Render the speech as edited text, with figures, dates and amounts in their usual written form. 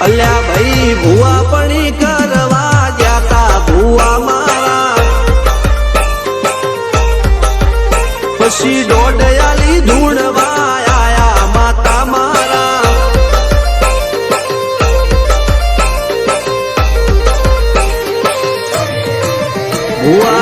અલ્યા ભાઈ ભુવા પણી કરવા જાતા ભુવા મારા પછી દોડયાલી ધૂણવા આયા માતા મારા ભુવા